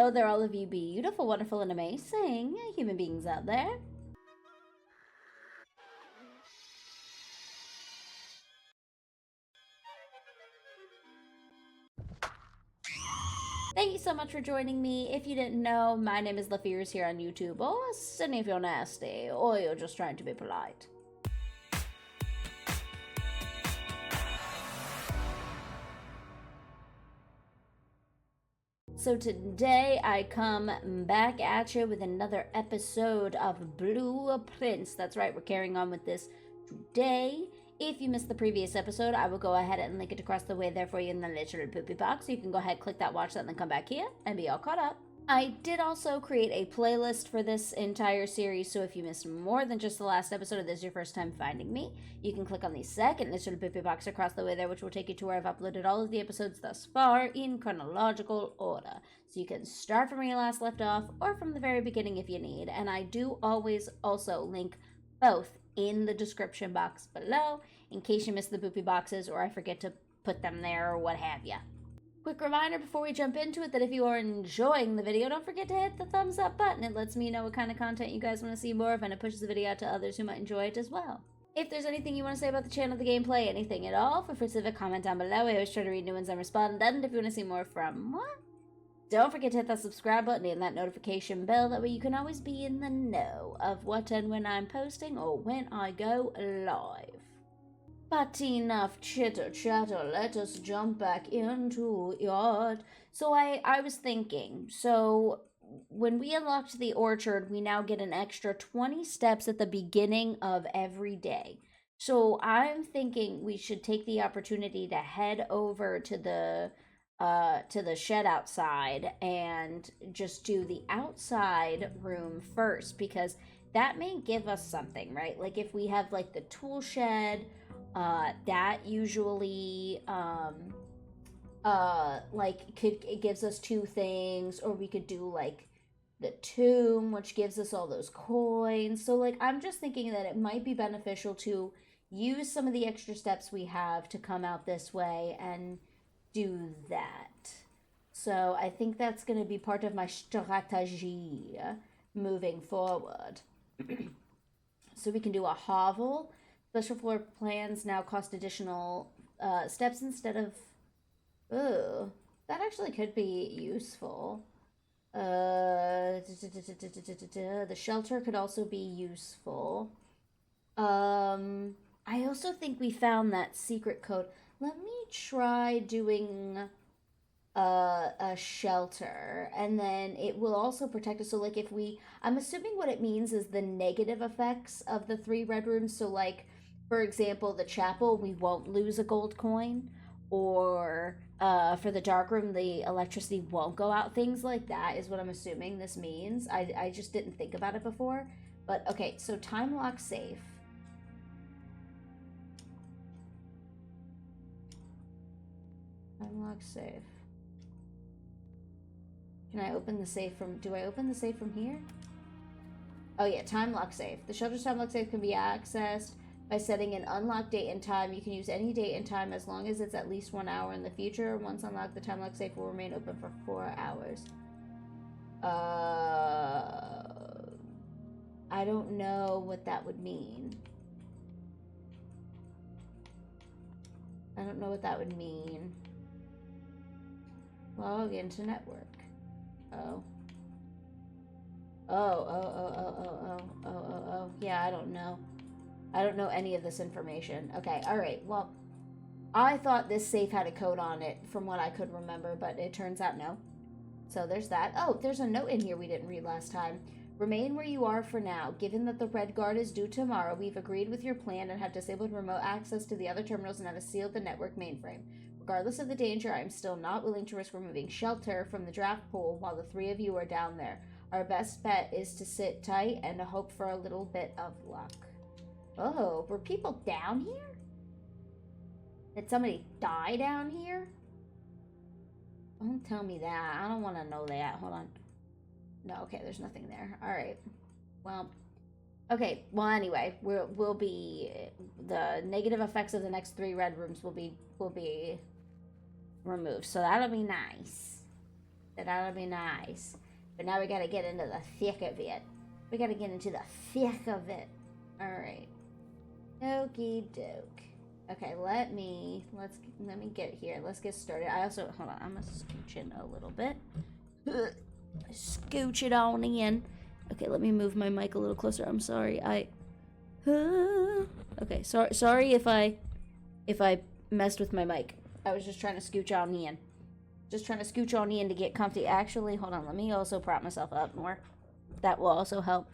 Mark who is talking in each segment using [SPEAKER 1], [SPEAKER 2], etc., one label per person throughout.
[SPEAKER 1] hello there, all of you beautiful, wonderful, and amazing human beings out there. Thank you so much for joining me. If you didn't know, my name is LaFears here on YouTube, or Sydney if you're nasty, or you're just trying to be polite. So today I come back at you with another episode of Blueprints. That's right, we're carrying on with this today. If you missed the previous episode, I will go ahead and link it across the way there for you in the little poopy box. So you can go ahead, click that, watch that, and then come back here and be all caught up. I did also create a playlist for this entire series, so if you missed more than just the last episode, or this is your first time finding me, you can click on the second little poopy box across the way there, which will take you to where I've uploaded all of the episodes thus far in chronological order. So you can start from where you last left off, or from the very beginning if you need, and I do always also link both in the description box below, in case you missed the poopy boxes, or I forget to put them there, or what have ya. Quick reminder before we jump into it that if you are enjoying the video, don't forget to hit the thumbs up button. It lets me know what kind of content you guys want to see more of, and it pushes the video out to others who might enjoy it as well. If there's anything you want to say about the channel, the gameplay, anything at all, feel free to leave a comment down below. I always try to read new ones and respond. And if you want to see more from what? Don't forget to hit that subscribe button and that notification bell. That way you can always be in the know of what and when I'm posting or when I go live. But enough chitter chatter, let us jump back into it. So I was thinking, so when we unlocked the orchard, we now get an extra 20 steps at the beginning of every day. So I'm thinking we should take the opportunity to head over to the shed outside and just do the outside room first, because that may give us something, right? Like if we have like the tool shed, that usually it gives us 2 things, or we could do like the tomb, which gives us all those coins. So like I'm just thinking that it might be beneficial to use some of the extra steps we have to come out this way and do that. So I think that's going to be part of my strategy moving forward. So we can do a hovel. Special floor plans now cost additional steps instead of... Ooh, that actually could be useful. The shelter could also be useful. I also think we found that secret code. Let me try doing a shelter, and then it will also protect us. So like if we... I'm assuming what it means is the negative effects of the 3 red rooms. So like, for example, the chapel, we won't lose a gold coin, or for the dark room, the electricity won't go out. Things like that is what I'm assuming this means. I just didn't think about it before. But okay, so time lock safe. Time lock safe. Can I open the safe from... Do I open the safe from here? Oh yeah, time lock safe. The shelter's time lock safe can be accessed by setting an unlocked date and time. You can use any date and time as long as it's at least 1 hour in the future. Once unlocked, the time lock safe will remain open for 4 hours. I don't know what that would mean. I don't know what that would mean. Log into network. Oh. Oh. Yeah, I don't know. I don't know any of this information. Okay, alright, well, I thought this safe had a code on it from what I could remember, but it turns out no. So there's that. Oh, there's a note in here we didn't read last time. Remain where you are for now. Given that the Red Guard is due tomorrow, we've agreed with your plan and have disabled remote access to the other terminals and have sealed the network mainframe. Regardless of the danger, I am still not willing to risk removing shelter from the draft pool while the 3 of you are down there. Our best bet is to sit tight and to hope for a little bit of luck. Oh, were people down here? Did somebody die down here? Don't tell me that. I don't want to know that. Hold on. No, okay, there's nothing there. Alright. Well, okay. Well, anyway, we'll be... The negative effects of the next 3 red rooms will be removed. So that'll be nice. So that'll be nice. But now we gotta get into the thick of it. We gotta get into the thick of it. Alright. Okie doke. Okay, let me get here. Let's get started. I also, hold on, I'm gonna scooch in a little bit. Scooch it on in. Okay, let me move my mic a little closer. I'm sorry. Okay, sorry if I messed with my mic. I was just trying to scooch on in. Just trying to scooch on in to get comfy. Actually, hold on. Let me also prop myself up more. That will also help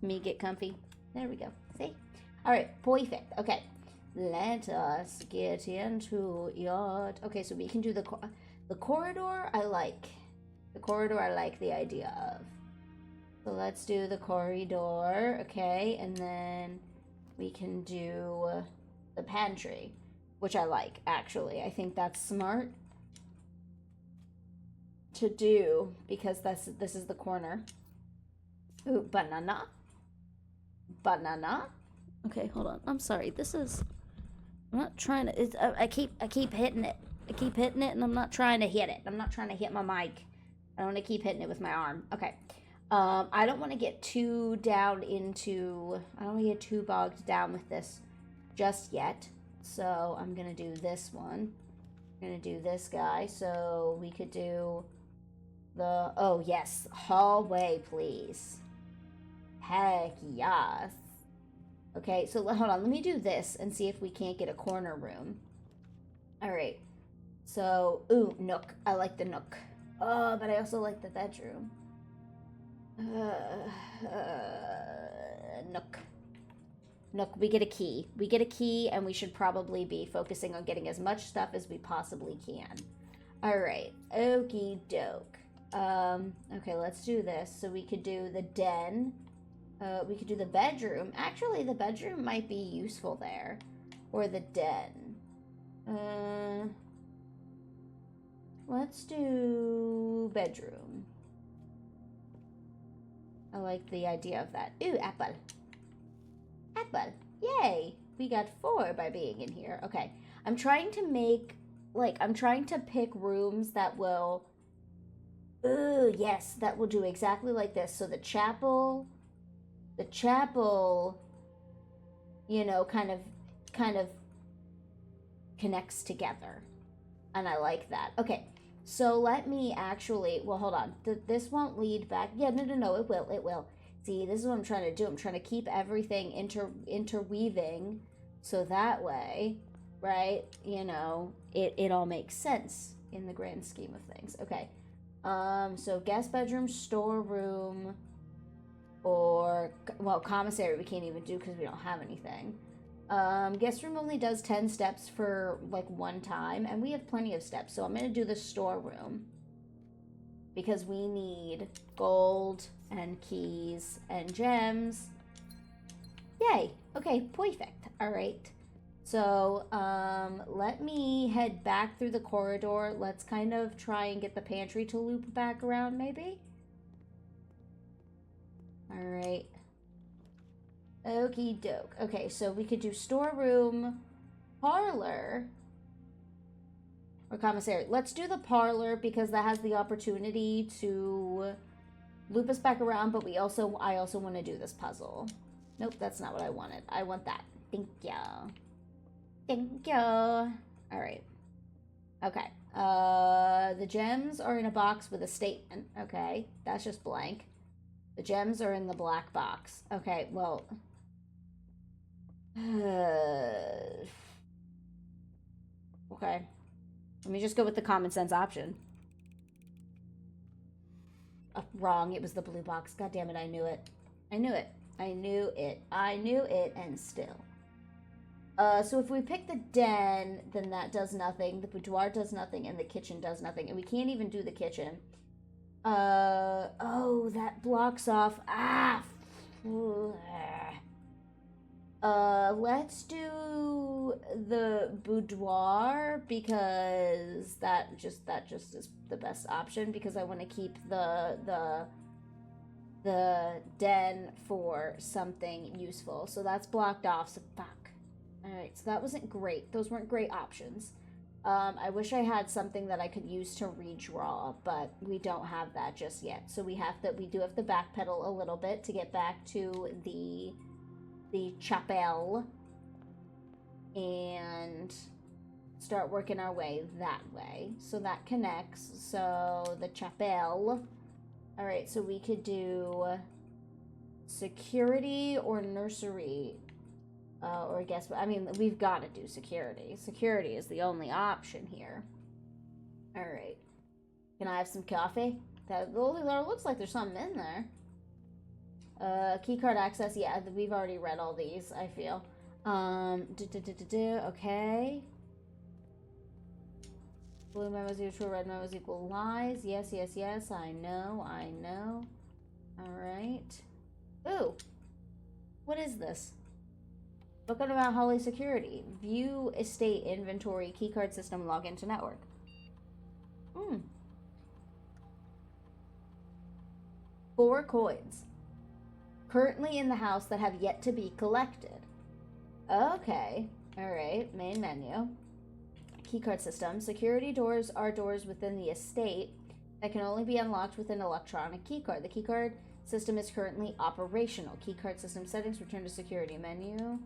[SPEAKER 1] me get comfy. There we go. See? All right. Perfect. Okay. Let us get into yard. Okay, so we can do the corridor. I like. The corridor I like the idea of. So let's do the corridor. Okay, and then we can do the pantry, which I like, actually. I think that's smart to do because this is the corner. Ooh, banana. Banana. Okay, hold on. I'm sorry. I'm not trying to. I keep hitting it. I keep hitting it, and I'm not trying to hit it. I'm not trying to hit my mic. I want to keep hitting it with my arm. Okay. I don't want to get too down into. I don't want to get too bogged down with this just yet. So I'm gonna do this one. I'm gonna do this guy. So we could do the. Oh yes, hallway, please. Heck yes. Okay, so hold on. Let me do this and see if we can't get a corner room. All right. So, ooh, nook. I like the nook. Oh, but I also like the bedroom. Nook. Nook, we get a key. We get a key, and we should probably be focusing on getting as much stuff as we possibly can. All right. Okie doke. Okay, let's do this. So we could do the den. We could do the bedroom. Actually, the bedroom might be useful there. Or the den. Let's do bedroom. I like the idea of that. Ooh, apple. Apple. Yay! We got 4 by being in here. Okay. I'm trying to pick rooms that will... Ooh, yes, that will do exactly like this. So the chapel, you know, kind of connects together. And I like that. Okay. So let me actually, well, hold on. This won't lead back. Yeah, no, it will. See, this is what I'm trying to do. I'm trying to keep everything interweaving so that way, right, you know, it all makes sense in the grand scheme of things. Okay. So guest bedroom, storeroom, or, well, commissary we can't even do because we don't have anything. Guest room only does 10 steps for, like, one time, and we have plenty of steps, so I'm going to do the storeroom, because we need gold, and keys, and gems. Yay! Okay, perfect. Alright. So, let me head back through the corridor. Let's kind of try and get the pantry to loop back around, maybe? Alright. Okie doke. Okay, so we could do storeroom, parlor, or commissary. Let's do the parlor because that has the opportunity to loop us back around, but I also want to do this puzzle. Nope, that's not what I wanted. I want that. Thank you. Thank you. Alright. Okay. The gems are in a box with a statement. Okay, that's just blank. The gems are in the black box. Okay, well... okay. Let me just go with the common sense option. Oh, wrong. It was the blue box. God damn it, I knew it. I knew it. I knew it. I knew it, and still. So if we pick the den, then that does nothing. The boudoir does nothing, and the kitchen does nothing. And we can't even do the kitchen. Oh, that blocks off. Let's do the boudoir because that just is the best option because I want to keep the den for something useful. So that's blocked off. So fuck. All right. So that wasn't great. Those weren't great options. I wish I had something that I could use to redraw, but we don't have that just yet. So we do have to backpedal a little bit to get back to the chapel and start working our way that way. So that connects. So the chapel. All right, so we could do security or nursery. Or guess what? I mean, we've got to do security. Security is the only option here. All right. Can I have some coffee? That looks like there's something in there. Keycard access. Yeah, we've already read all these, I feel. Okay. Blue memos equal true, red memos equal lies. Yes, yes, yes. I know. All right. Ooh. What is this? Book about Holly security. View estate inventory, keycard system, log into network. 4 coins. Currently in the house that have yet to be collected. Okay. Alright. Main menu. Keycard system. Security doors are doors within the estate that can only be unlocked with an electronic keycard. The keycard system is currently operational. Keycard system settings. Return to security menu.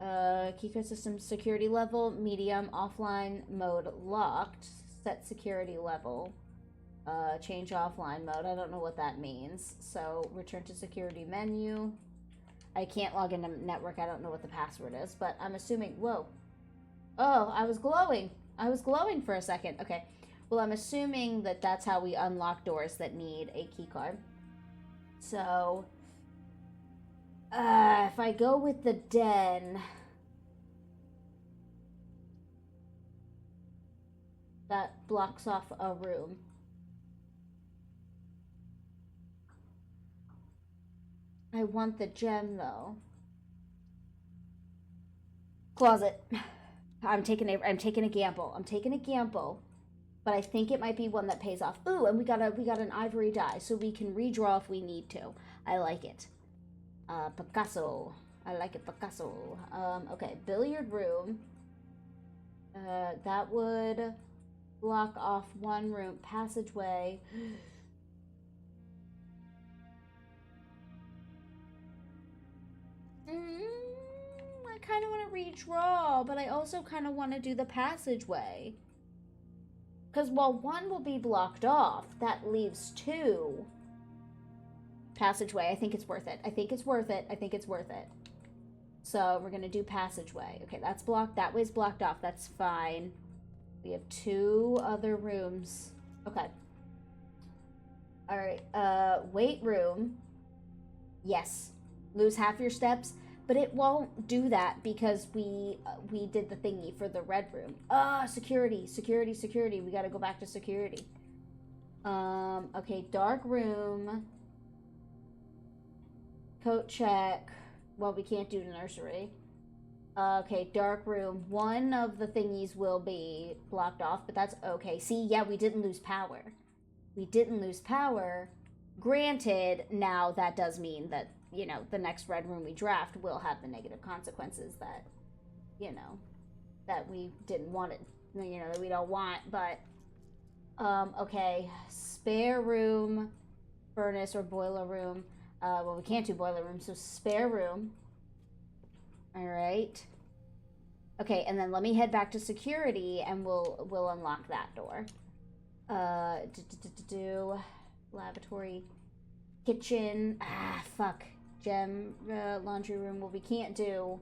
[SPEAKER 1] Keycard system security level, medium, offline mode locked, set security level, change offline mode. I don't know what that means. So return to security menu. I can't log into network. I don't know what the password is, but I'm assuming, whoa. Oh, I was glowing for a second. Okay. Well, I'm assuming that that's how we unlock doors that need a keycard. So, if I go with the den, that blocks off a room. I want the gem though. Closet. I'm taking a gamble. But I think it might be one that pays off. Ooh, and we got an ivory die, so we can redraw if we need to. I like it. Picasso. I like it, Picasso. Okay, billiard room. That would block off one room. Passageway. I kind of want to redraw, but I also kind of want to do the passageway. Because while one will be blocked off, that leaves 2. Passageway, I think it's worth it. I think it's worth it. So we're going to do passageway. Okay, that's blocked. That way's blocked off. That's fine. We have 2 other rooms. Okay. All right. Weight room. Yes. Lose half your steps. But it won't do that because we did the thingy for the red room. Security. We gotta go back to security. Okay, dark room. Coat check. Well, we can't do nursery. Okay, dark room. One of the thingies will be blocked off, but that's okay. See, yeah, we didn't lose power. Granted, now that does mean that, you know, the next red room we draft will have the negative consequences that, you know, that we didn't want it, you know, that we don't want, but, okay, spare room, furnace or boiler room. Well, we can't do boiler room, so spare room. All right. Okay, and then let me head back to security, and we'll unlock that door. Lavatory, kitchen. Fuck. Gem, laundry room. Well, we can't do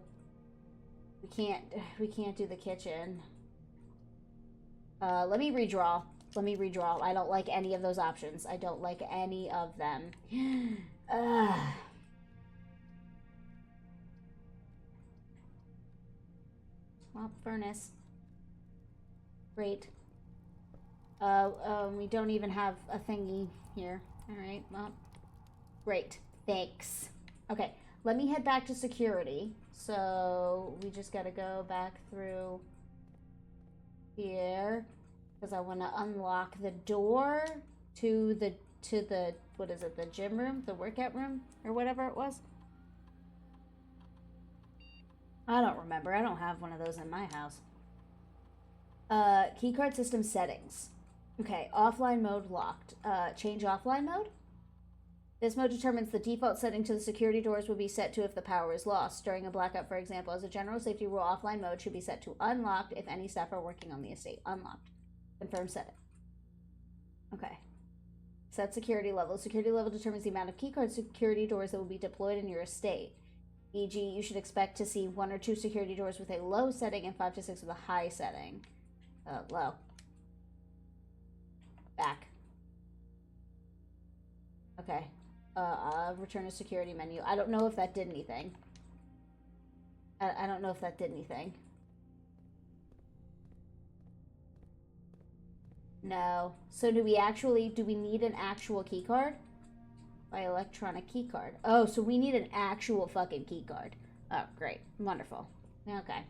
[SPEAKER 1] the kitchen. Let me redraw. I don't like any of those options. I don't like any of them. Well, furnace. Great. We don't even have a thingy here. Alright, well. Great. Thanks. Okay, let me head back to security. So, we just gotta go back through here. Because I want to unlock the door to the, what is it, the gym room? The workout room? Or whatever it was? I don't remember. I don't have one of those in my house. Keycard system settings. Okay, offline mode locked. Change offline mode? This mode determines the default setting to the security doors will be set to if the power is lost. During a blackout, for example, as a general safety rule, offline mode should be set to unlocked if any staff are working on the estate. Unlocked. Confirm setting. Okay. Set security level. Security level determines the amount of keycard security doors that will be deployed in your estate. E.g., you should expect to see 1 or 2 security doors with a low setting and 5 to 6 with a high setting. Low. Back. Okay. Return to security menu. I don't know if that did anything. I don't know if that did anything. No. So do we need an actual key card? By electronic key card. Oh, so we need an actual fucking key card. Oh, great. Wonderful. Okay.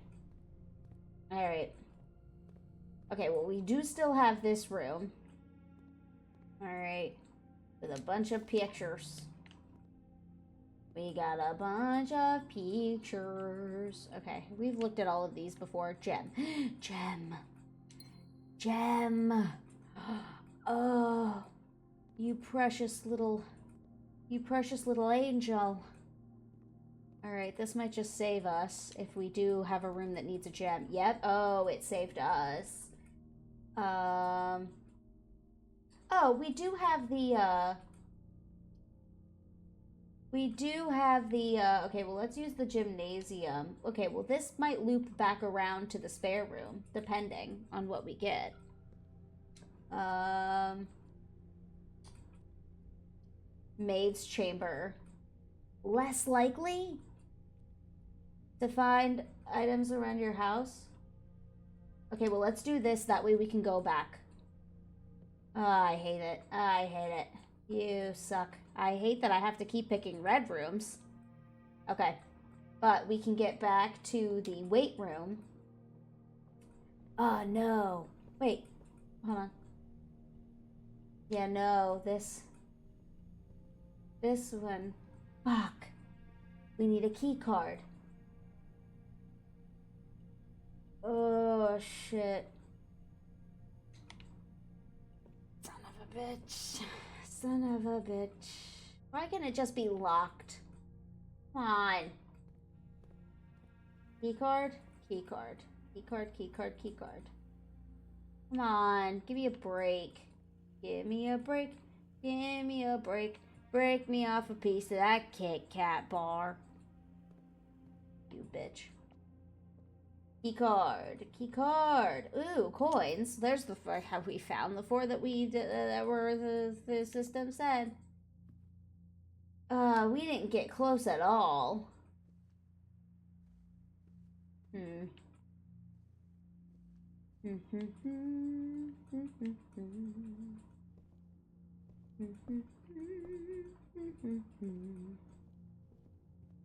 [SPEAKER 1] Alright. Okay, well, we do still have this room. Alright. With a bunch of pictures. We got a bunch of pictures. Okay, we've looked at all of these before. Gem. Gem. Gem. Oh, you precious little angel. Alright, this might just save us if we do have a room that needs a gem. Yep. Oh, it saved us. Oh, we do have the, okay, well, let's use the gymnasium. Okay, well, this might loop back around to the spare room, depending on what we get. Maid's chamber. Less likely to find items around your house. Okay, well, let's do this. That way we can go back. Oh, I hate it. I hate it. You suck. I hate that I have to keep picking red rooms. Okay. But we can get back to the weight room. Oh, no. Wait. Hold on. Yeah, no. This one. Fuck. We need a key card. Oh, shit. Son of a bitch. Son of a bitch. Why can't it just be locked? Come on. Key card? Key card. Key card, key card, key card. Come on. Give me a break. Give me a break. Give me a break. Break me off a piece of that Kit Kat bar. You bitch. Key card. Key card. Ooh, coins. There's the how we found the 4 that we did, that were the system said. We didn't get close at all.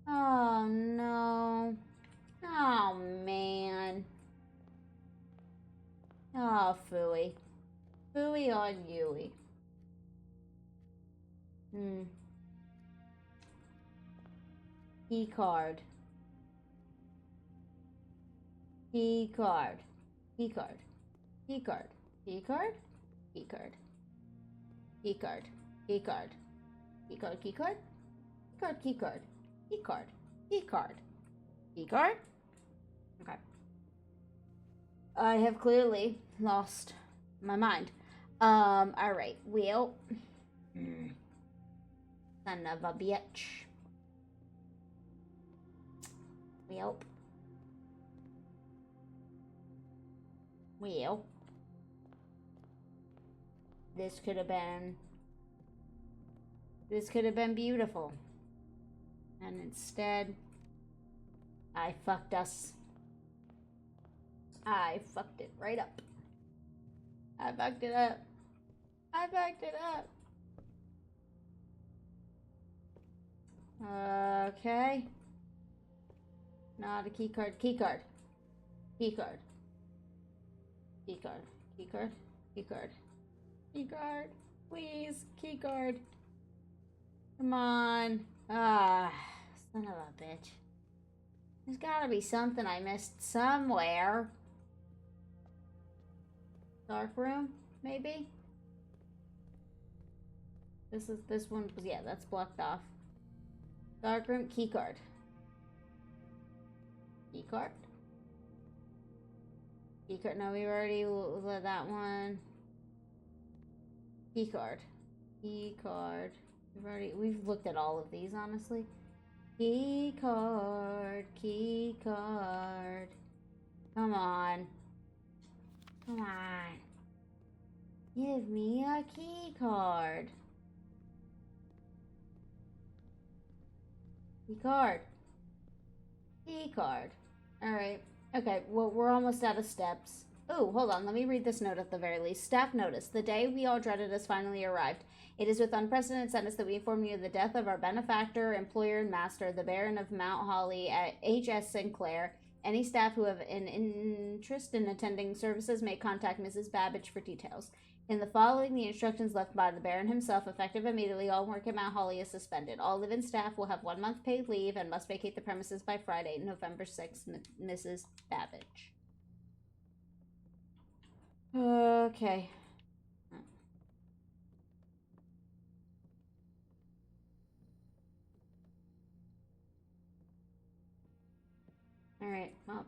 [SPEAKER 1] Oh no. Oh man. Oh, phooey. Phooey on Yui. Key card. Key card. Key card. Key card. Key card. Key card. Key card. Key card. Key card. Key card. Key card. Key card. Key card. Key card. Key card. Okay. I have clearly lost my mind. Alright. Well. Son of a bitch. Well. Well. This could have been beautiful. And instead, I fucked us. I fucked it right up. I fucked it up. I fucked it up. Okay. Not a key card. Key card. Key card. Key card. Key card. Key card. Key card. Please. Key card. Come on. Ah, son of a bitch. There's gotta be something I missed somewhere. Dark room, maybe? This one, yeah, that's blocked off. Dark room, key card. Key card? Key card, no, we already let that one. Key card. Key card. We've looked at all of these, honestly. Key card, key card. Come on. Come on. Give me a key card. Key card. Key card. Alright. Okay, well, we're almost out of steps. Oh, hold on. Let me read this note at the very least. Staff notice. The day we all dreaded has finally arrived. It is with unprecedented sadness that we inform you of the death of our benefactor, employer, and master, the Baron of Mount Holly at H.S. Sinclair. Any staff who have an interest in attending services may contact Mrs. Babbage for details. In the following, the instructions left by the Baron himself, effective immediately, all work at Mount Holly is suspended. All live-in staff will have 1 month paid leave and must vacate the premises by Friday, November 6th, Mrs. Babbage. Okay. Alright, well.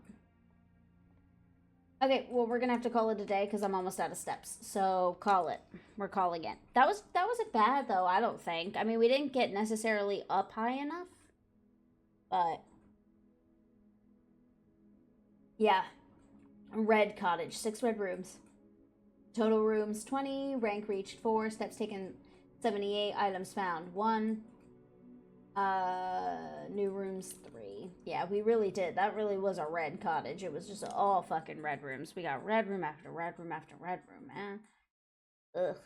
[SPEAKER 1] Okay, well, we're gonna have to call it a day because I'm almost out of steps. So, call it. We're calling it. That wasn't bad, though, I don't think. I mean, we didn't get necessarily up high enough. But, yeah. Red cottage. 6 red rooms. Total rooms 20. Rank reached 4. Steps taken 78. Items found 1. New rooms 3. Yeah, we really did. That really was a red cottage. It was just all fucking red rooms. We got red room after red room after red room, man. Ugh.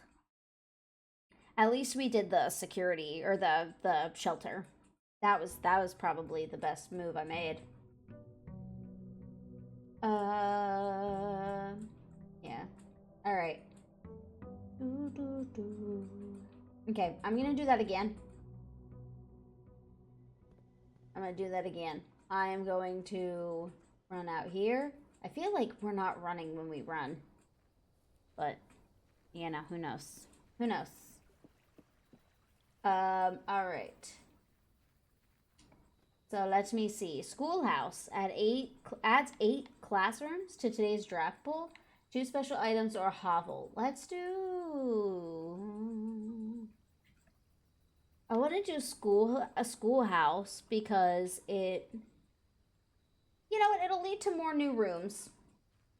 [SPEAKER 1] At least we did the security or the shelter. That was probably the best move I made. Yeah. All right. Okay, I'm gonna do that again. I'm gonna do that again. I am going to run out here. I feel like we're not running when we run. But, you know, who knows? Who knows? Alright. So let me see. Schoolhouse adds 8 classrooms to today's draft pool. 2 special items or hovel. Let's do... I want to do a schoolhouse because it, you know, it'll lead to more new rooms.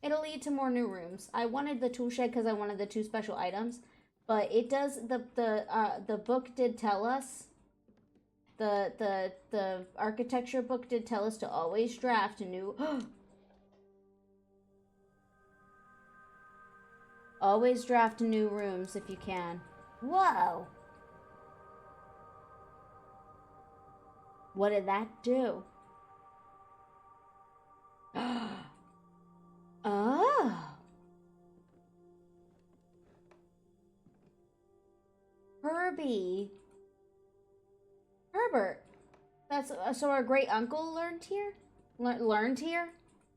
[SPEAKER 1] It'll lead to more new rooms. I wanted the tool shed because I wanted the 2 special items, but it does the book did tell us, the architecture book did tell us to always draft a new always draft new rooms if you can. Whoa. What did that do? Oh. Herbert. That's so our great uncle learned here? Learned here?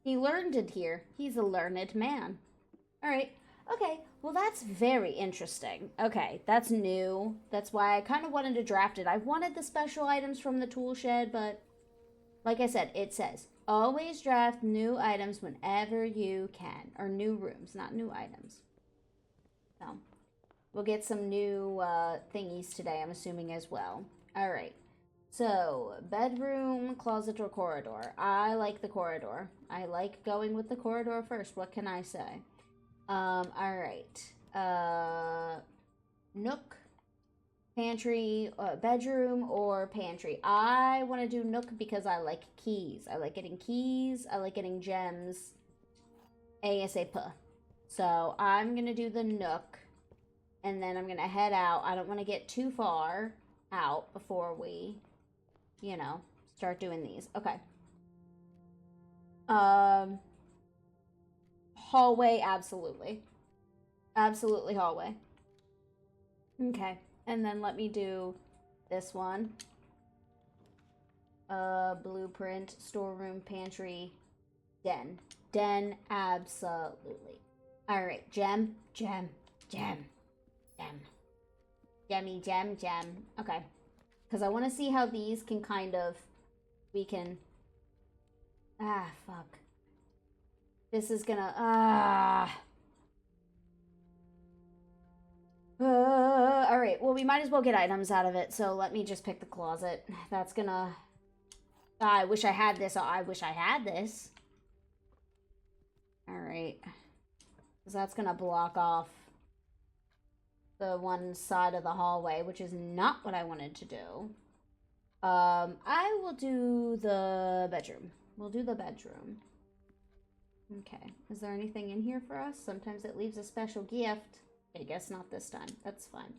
[SPEAKER 1] He learned it here. He's a learned man. All right. Okay. Well, that's very interesting. Okay, that's new. That's why I kind of wanted to draft it. I wanted the special items from the tool shed, but like I said, it says always draft new items whenever you can. Or new rooms, not new items. So, we'll get some new thingies today, I'm assuming, as well. All right. So, bedroom, closet, or corridor. I like the corridor. I like going with the corridor first. What can I say? Alright. Nook, pantry, bedroom, or pantry. I want to do nook because I like keys. I like getting keys. I like getting gems. ASAP. So, I'm going to do the nook. And then I'm going to head out. I don't want to get too far out before we, you know, start doing these. Okay. Hallway, absolutely. Absolutely hallway. Okay. And then let me do this one. Blueprint, storeroom, pantry, den. Den, absolutely. Alright, gem, gem, gem, gem. Gemmy, gem, gem. Okay. Because I want to see how these can kind of... We can... Ah, fuck. This is gonna... Alright, well, we might as well get items out of it, so let me just pick the closet. That's gonna... I wish I had this. I wish I had this. Alright. Because that's gonna block off the one side of the hallway, which is not what I wanted to do. I will do the bedroom. We'll do the bedroom. Okay. Is there anything in here for us? Sometimes it leaves a special gift. I guess not this time. That's fine.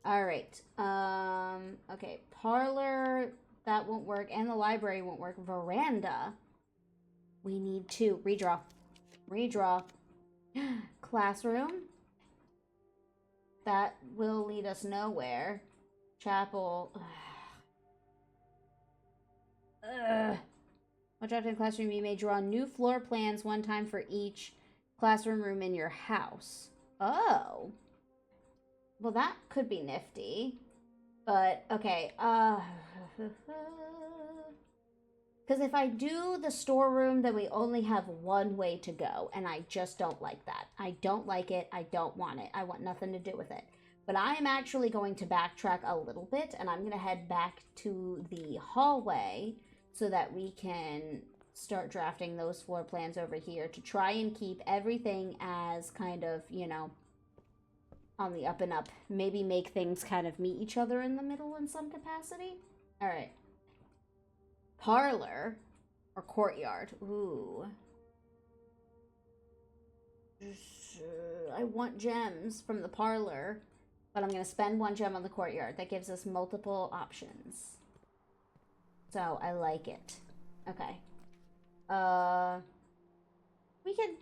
[SPEAKER 1] Alright. Okay. Parlor, that won't work. And the library won't work. Veranda. We need to redraw. Redraw. Classroom. That will lead us nowhere. Chapel. While drafting the classroom, you may draw new floor plans one time for each classroom room in your house. Oh. Well, that could be nifty. But, okay. Because if I do the storeroom, then we only have one way to go. And I just don't like that. I don't like it. I don't want it. I want nothing to do with it. But I am actually going to backtrack a little bit. And I'm going to head back to the hallway so that we can start drafting those floor plans over here to try and keep everything as kind of, you know, on the up and up. Maybe make things kind of meet each other in the middle in some capacity. All right. Parlor or courtyard. Ooh. I want gems from the parlor, but I'm going to spend one gem on the courtyard. That gives us multiple options. So I like it. Okay. We can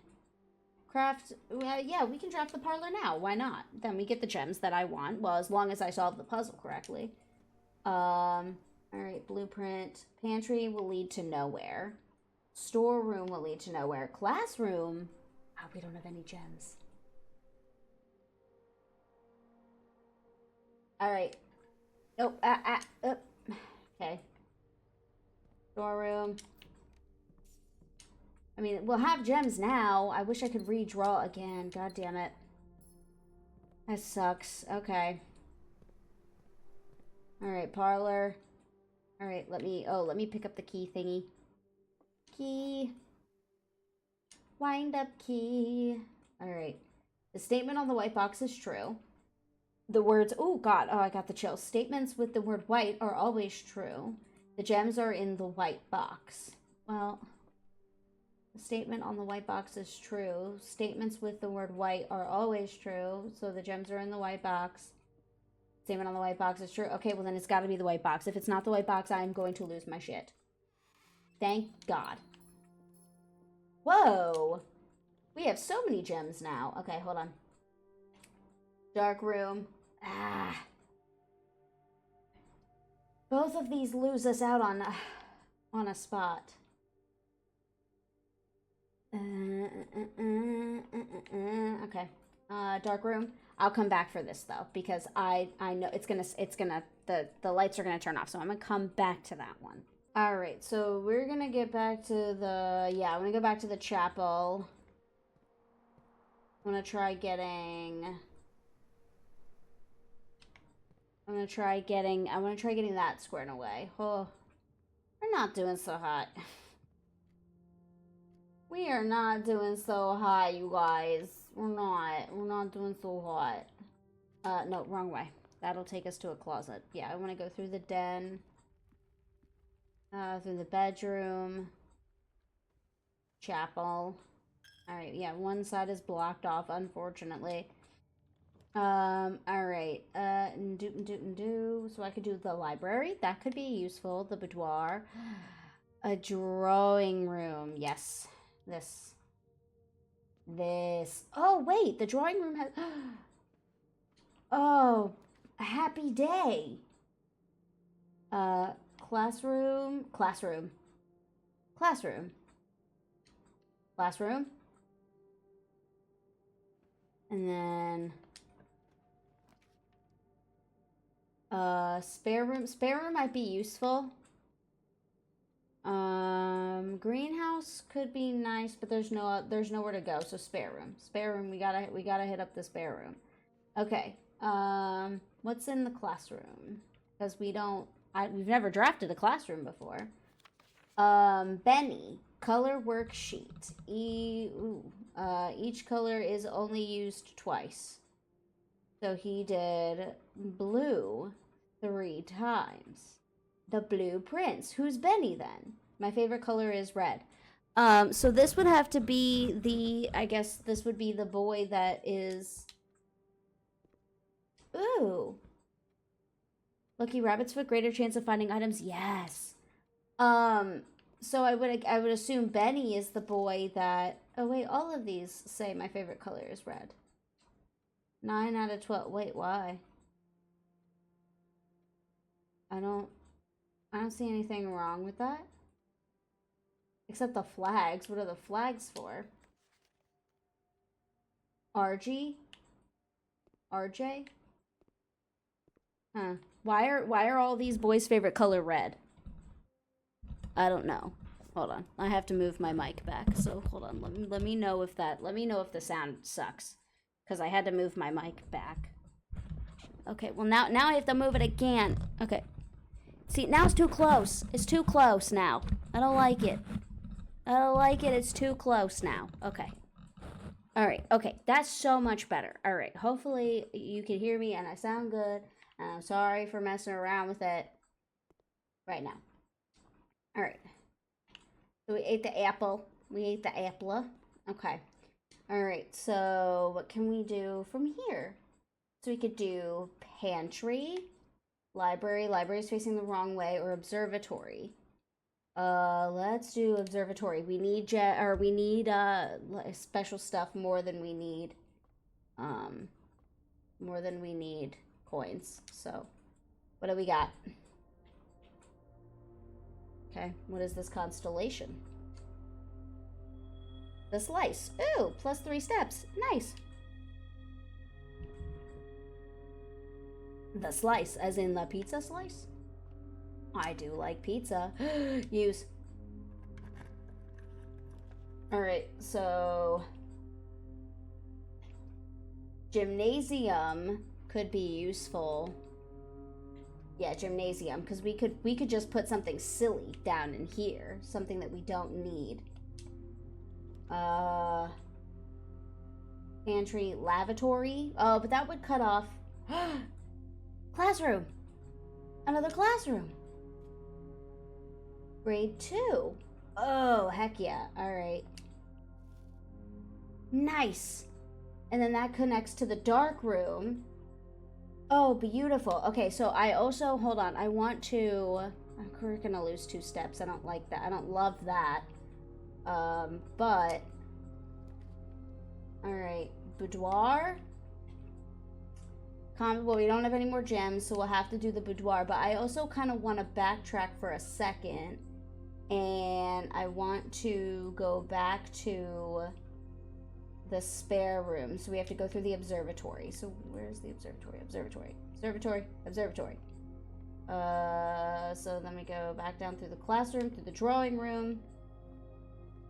[SPEAKER 1] craft, yeah, we can draft the parlor now. Why not? Then we get the gems that I want. Well, as long as I solve the puzzle correctly. Alright, blueprint. Pantry will lead to nowhere. Storeroom will lead to nowhere. Classroom. Oh, we don't have any gems. Alright. Nope. Okay. Storeroom. I mean, we'll have gems now. I wish I could redraw again. God damn it. That sucks. Okay. Alright, parlor. Alright, let me pick up the key thingy. Key. Wind up key. Alright. The statement on the white box is true. The words, oh god, oh I got the chills. Statements with the word white are always true. The gems are in the white box. Well, the statement on the white box is true. Statements with the word white are always true. So the gems are in the white box. Statement on the white box is true. Okay, well then it's got to be the white box. If it's not the white box, I'm going to lose my shit. Thank God. Whoa. We have so many gems now. Okay, hold on. Dark room. Ah. Both of these lose us out on a spot. Okay. Dark room. I'll come back for this though because I know the lights are gonna turn off, so I'm gonna come back to that one. All right, so we're gonna get back to the I'm gonna go back to the chapel. I'm gonna try getting that squared away. Oh, we're not doing so hot. We are not doing so hot, you guys. We're not doing so hot. No, wrong way. That'll take us to a closet. Yeah, I want to go through the den. Through the bedroom. Chapel. Alright, yeah, one side is blocked off, unfortunately. Alright. So I could do the library. That could be useful. The boudoir. A drawing room. Yes. This. Oh, wait. The drawing room has... Oh, a happy day. Classroom. Classroom. Classroom. Classroom. And then spare room. Spare room might be useful. Greenhouse could be nice, but there's nowhere to go. So spare room. Spare room. We gotta hit up the spare room. Okay. What's in the classroom? Because we've never drafted a classroom before. Benny, color worksheet. Each color is only used twice. So he did blue 3 times. The Blue Prince. Who's Benny then? My favorite color is red. So this would have to be I guess this would be the boy that is... Ooh. Lucky rabbits with greater chance of finding items. Yes. So I would assume Benny is the boy that... Oh wait, all of these say my favorite color is red. 9 out of 12. Wait, why? I don't see anything wrong with that. Except the flags. What are the flags for? RG? RJ? Huh. Why are all these boys' favorite color red? I don't know. Hold on. I have to move my mic back. So hold on. Let me know if the sound sucks. Because I had to move my mic back. Okay, well now I have to move it again. Okay. See, now it's too close. It's too close now. I don't like it. I don't like it. It's too close now. Okay. Alright, okay. That's so much better. Alright, hopefully you can hear me and I sound good. And I'm sorry for messing around with it right now. Alright. So we ate the apple. We ate the apple. Okay. Alright, so what can we do from here? So we could do pantry, library. Library's facing the wrong way, or observatory. Let's do observatory. We need special stuff more than we need coins. So what do we got? Okay, what is this constellation? The slice. Ooh, plus 3 steps. Nice. The slice, as in the pizza slice? I do like pizza. Use. Alright, so... Gymnasium could be useful. Yeah, gymnasium, because we could just put something silly down in here. Something that we don't need. Pantry, lavatory. Oh, but that would cut off... Classroom! Another classroom! Grade 2. Oh, heck yeah. Alright. Nice! And then that connects to the dark room. Oh, beautiful. Okay, so I also... Hold on. I want to... We're gonna lose 2 steps. I don't like that. I don't love that. But... Alright. Boudoir? Well, we don't have any more gems, so we'll have to do the boudoir. But I also kind of want to backtrack for a second. And I want to go back to the spare room. So we have to go through the observatory. So where's the observatory? Observatory. So then we go back down through the classroom, through the drawing room.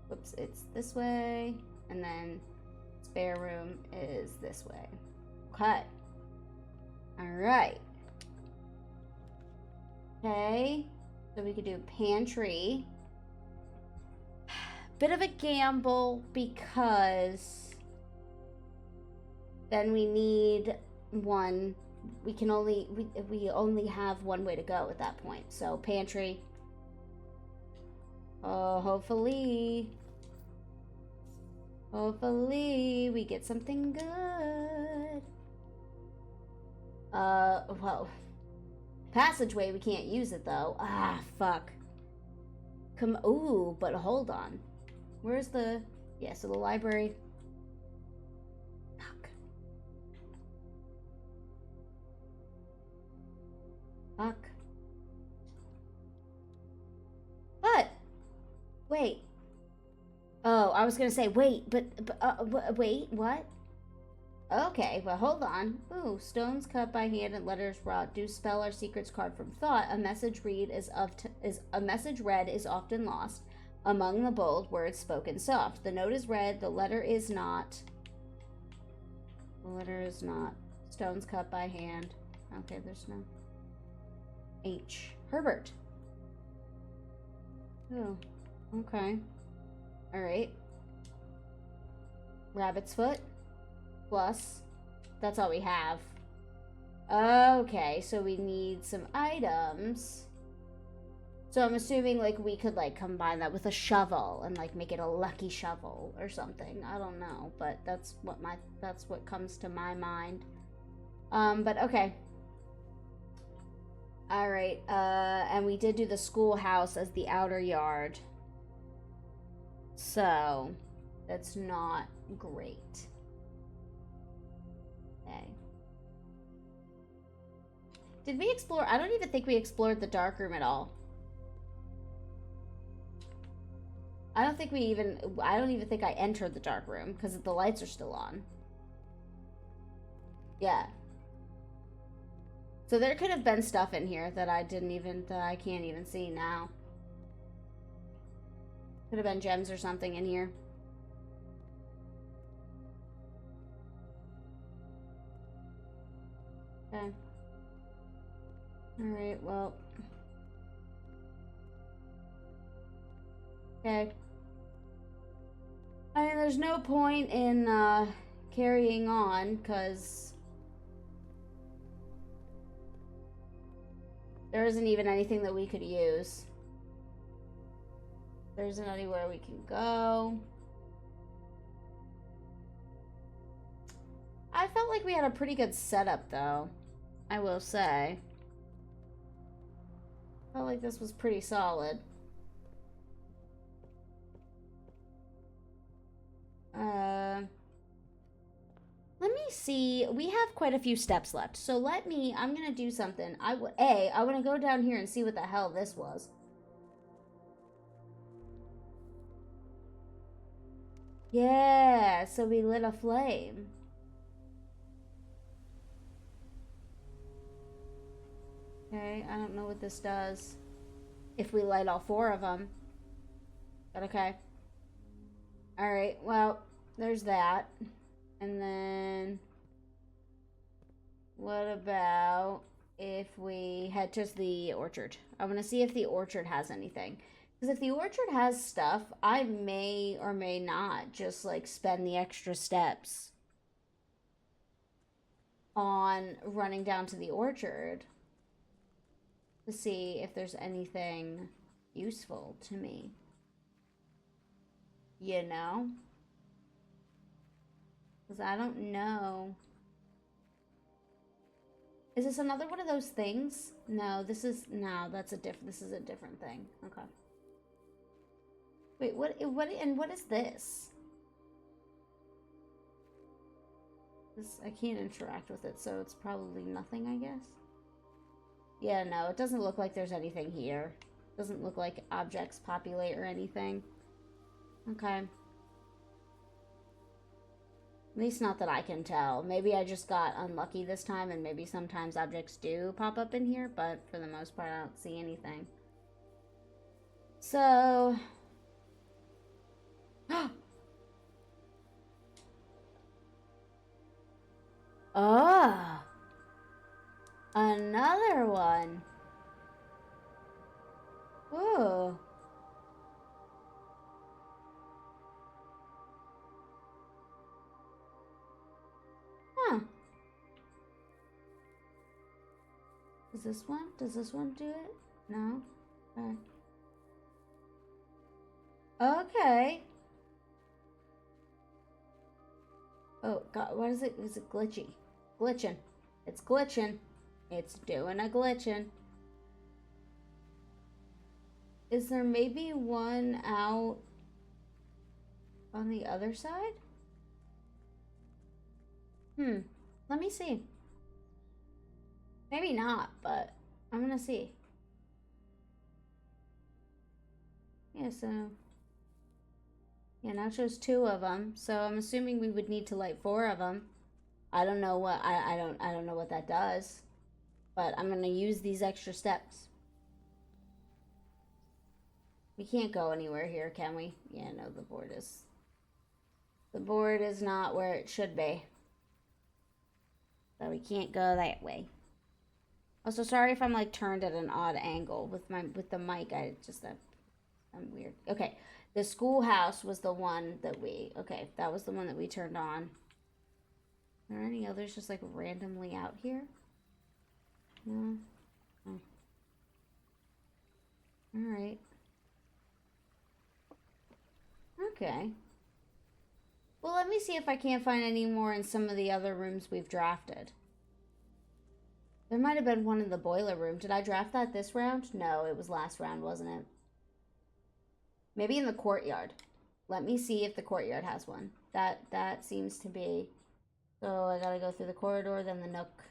[SPEAKER 1] Whoops, it's this way. And then spare room is this way. Okay. Alright. Okay. So we could do pantry. Bit of a gamble because then we need one. We only have one way to go at that point. So pantry. Oh, hopefully we get something good. Well, passageway, we can't use it though. Ah, fuck. Ooh, but hold on. Where's the... Yeah, so the library. Fuck. But, wait. Oh, I was gonna say, wait, wait, what? Okay, well, hold on. Ooh, stones cut by hand and letters wrought do spell our secrets card from thought. A message read is a message read is often lost among the bold words spoken soft. The note is read, the letter is not. The letter is not. Stones cut by hand. Okay, there's no H. Herbert. Oh, okay. All right. Rabbit's foot. Plus, that's all we have. Okay, so we need some items. So I'm assuming like we could like combine that with a shovel and like make it a lucky shovel or something. I don't know, but that's what comes to my mind. But okay. All right. And we did do the schoolhouse as the outer yard. So that's not great. Okay. Did we explore? I don't even think we explored the dark room at all. I don't even think I entered the dark room because the lights are still on. Yeah. So there could have been stuff in here that I can't even see now. Could have been gems or something in here. Okay. Alright, well. Okay. I mean, there's no point in carrying on, because there isn't even anything that we could use. There isn't anywhere we can go. I felt like we had a pretty good setup, though. I will say. I felt like this was pretty solid. Let me see. We have quite a few steps left. So I'm gonna do something. I want to go down here and see what the hell this was. Yeah, so we lit a flame. Okay, I don't know what this does. If we light all 4 of them. But okay. Alright, well, there's that. And then what about if we head to the orchard? I want to see if the orchard has anything. Because if the orchard has stuff, I may or may not just like spend the extra steps on running down to the orchard to see if there's anything useful to me. You know? Because I don't know. Is this another one of those things? No, this is a different thing. Okay. Wait, what is this? This, I can't interact with it, so it's probably nothing, I guess. Yeah, no, it doesn't look like there's anything here. It doesn't look like objects populate or anything. Okay. At least not that I can tell. Maybe I just got unlucky this time, and maybe sometimes objects do pop up in here, but for the most part, I don't see anything. So... Oh! Another one! Ooh. Huh. Does this one do it? No? Okay. Okay. Oh, God, what is it? Is it glitchy? Glitching. It's glitching. It's doing a glitching. Is there maybe one out on the other side? Let me see. Maybe not, but I'm gonna see. Yeah, so... Yeah, now it shows 2 of them, so I'm assuming we would need to light 4 of them. I don't know what I don't know what that does, but I'm gonna use these extra steps. We can't go anywhere here, can we? Yeah, no, the board is not where it should be. So we can't go that way. Also, sorry if I'm like turned at an odd angle with the mic. I'm weird. Okay, the schoolhouse was the one that that was the one that we turned on. Are there any others just like randomly out here? No. Oh. All right. Okay. Well, let me see if I can't find any more in some of the other rooms we've drafted. There might have been one in the boiler room. Did I draft that this round? No, it was last round, wasn't it? Maybe in the courtyard. Let me see if the courtyard has one. That seems to be. So I gotta go through the corridor, then the nook.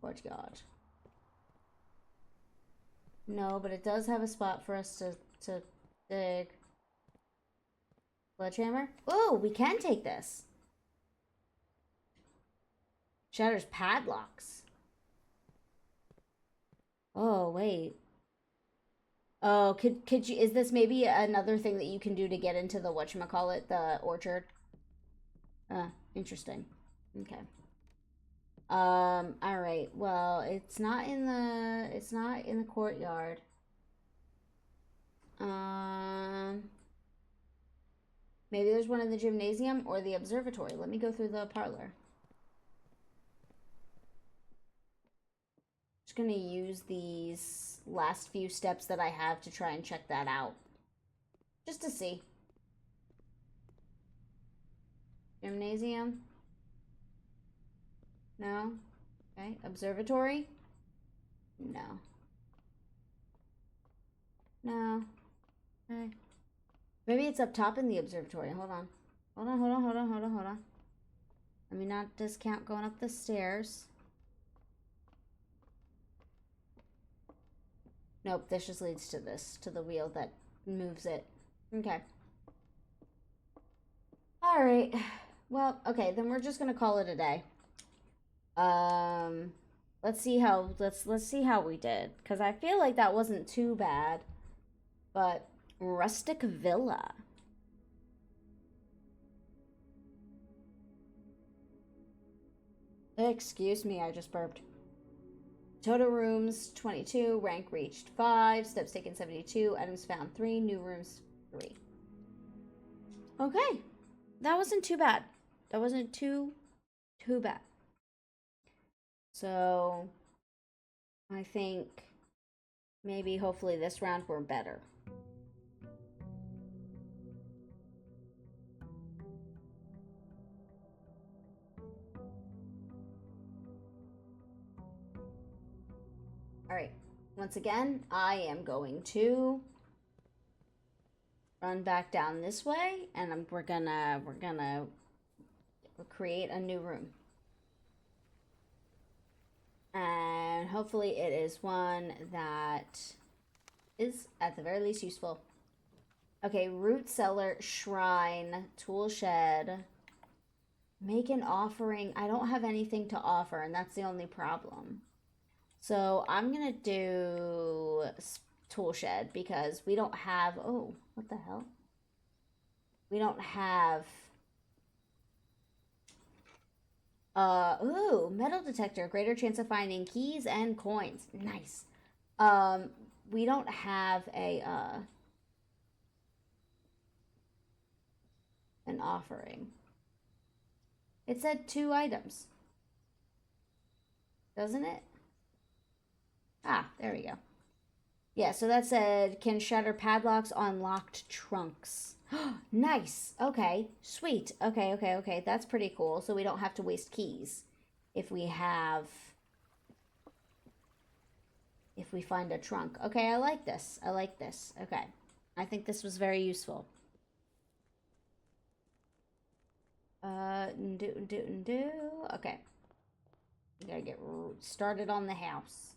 [SPEAKER 1] Courtyard. No, but it does have a spot for us to dig. Sledgehammer? Oh, we can take this. Shatters padlocks. Oh, wait. Oh, could you, is this maybe another thing that you can do to get into the whatchamacallit, the orchard? Interesting. Okay. All right. Well, it's not in the courtyard. Maybe there's one in the gymnasium or the observatory. Let me go through the parlor. Just gonna use these last few steps that I have to try and check that out. Just to see. Gymnasium? No? Okay. Observatory? No. No. Okay. Maybe it's up top in the observatory. Hold on. Hold on. Let me not discount going up the stairs. Nope, this just leads to this, to the wheel that moves it. Okay. Alright. Well, okay, then we're just gonna call it a day. Let's see how we did. Because I feel like that wasn't too bad. But rustic villa. Excuse me, I just burped. Total rooms 22, rank reached 5, steps taken 72, items found 3, new rooms 3. Okay. That wasn't too bad. That wasn't too bad. So I think maybe hopefully this round we're better. All right. Once again, I am going to run back down this way, and we're gonna create a new room. And hopefully it is one that is at the very least useful. Okay, root cellar, shrine, tool shed, make an offering. I don't have anything to offer, and that's the only problem. So I'm gonna do tool shed because we don't have, oh, what the hell? We don't have, ooh, metal detector, greater chance of finding keys and coins. Nice. We don't have an offering. It said 2 items. Doesn't it? Ah, there we go. Yeah, so that said, can shatter padlocks on locked trunks. Nice. Okay, sweet. Okay. That's pretty cool. So we don't have to waste keys if we find a trunk. Okay, I like this. Okay. I think this was very useful. Okay. We gotta get started on the house.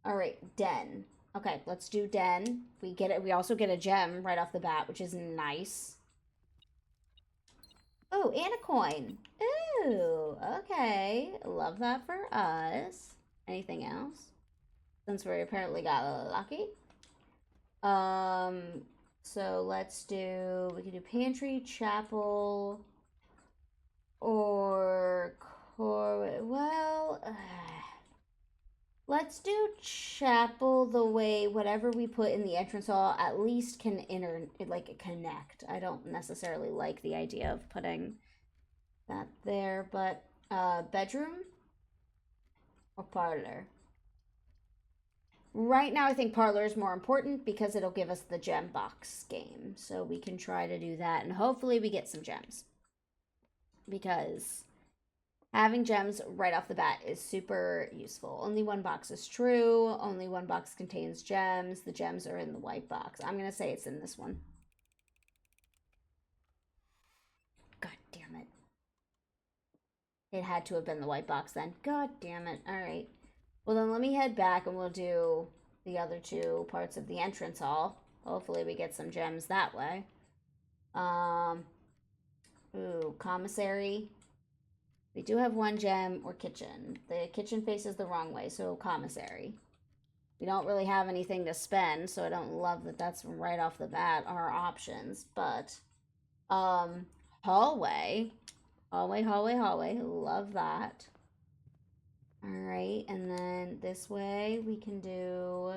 [SPEAKER 1] All right, den. Okay, let's do den. We get it. We also get a gem right off the bat, which is nice. Oh, and a coin. Ooh, okay. Love that for us. Anything else? Since we apparently got lucky. Um, so let's do, we can do pantry, chapel, or well, let's do chapel the way whatever we put in the entrance hall at least can connect. I don't necessarily like the idea of putting that there, but bedroom or parlor? Right now, I think parlor is more important because it'll give us the gem box game. So we can try to do that, and hopefully we get some gems. Because having gems right off the bat is super useful. Only one box is true. Only one box contains gems. The gems are in the white box. I'm going to say it's in this one. God damn it. It had to have been the white box then. God damn it. All right. Well, then let me head back and we'll do the other two parts of the entrance hall. Hopefully we get some gems that way. Ooh, commissary. We do have one gem or kitchen. The kitchen faces the wrong way, so commissary. We don't really have anything to spend, so I don't love that that's right off the bat our options. But, hallway. Hallway. Love that. Alright, and then this way we can do,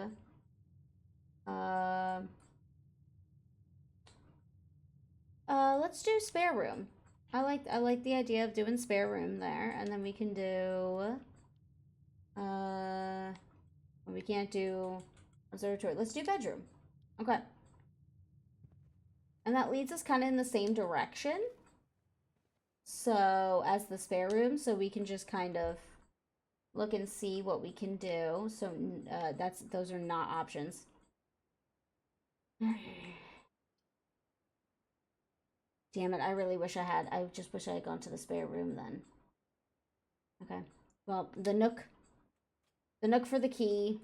[SPEAKER 1] let's do spare room. I like the idea of doing spare room there, and then we can do, we can't do observatory. Let's do bedroom. Okay. And that leads us kind of in the same direction. So, as the spare room, so we can just kind of look and see what we can do. So, those are not options. Damn it, I really wish I just wish I had gone to the spare room then. Okay. Well, the nook for the key.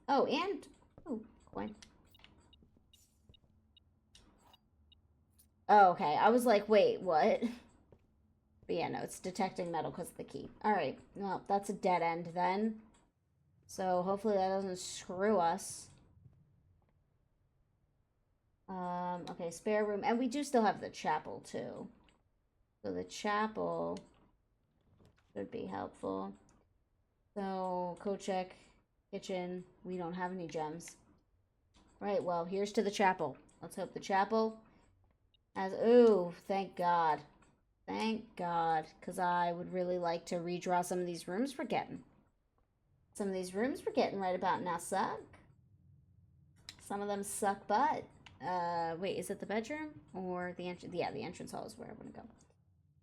[SPEAKER 1] Oh, and, oh, coin. Oh, okay. I was like, wait, what? But yeah, no, it's detecting metal because of the key. Alright, well, that's a dead end then. So hopefully that doesn't screw us. Okay, spare room. And we do still have the chapel, too. So the chapel would be helpful. So, code check, kitchen. We don't have any gems. Right, well, here's to the chapel. Let's hope the chapel has... Ooh, thank God. Thank God. Because I would really like to redraw some of these rooms we're getting. Some of these rooms we're getting right about now suck. Some of them suck butt. Wait, is it the bedroom or the entrance? Yeah, the entrance hall is where I want to go.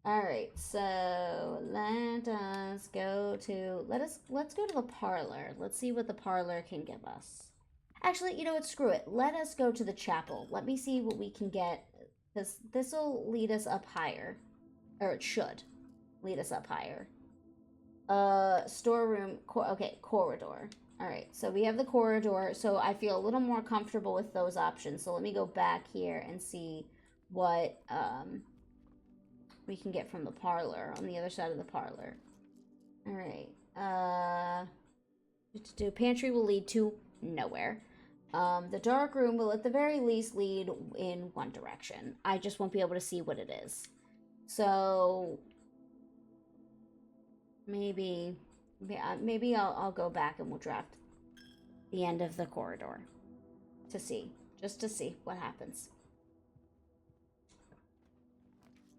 [SPEAKER 1] All right, so let us go to let's go to the parlor. Let's see what the parlor can give us. Actually, you know what? Screw it. Let us go to the chapel. Let me see what we can get, because this will lead us up higher, or it should lead us up higher. Storeroom. Okay, corridor. All right, so we have the corridor, so I feel a little more comfortable with those options. So let me go back here and see what we can get from the parlor, on the other side of the parlor. All right, to do pantry will lead to nowhere. The dark room will at the very least lead in one direction. I just won't be able to see what it is. So maybe I'll go back and we'll draft the end of the corridor to see, just to see what happens.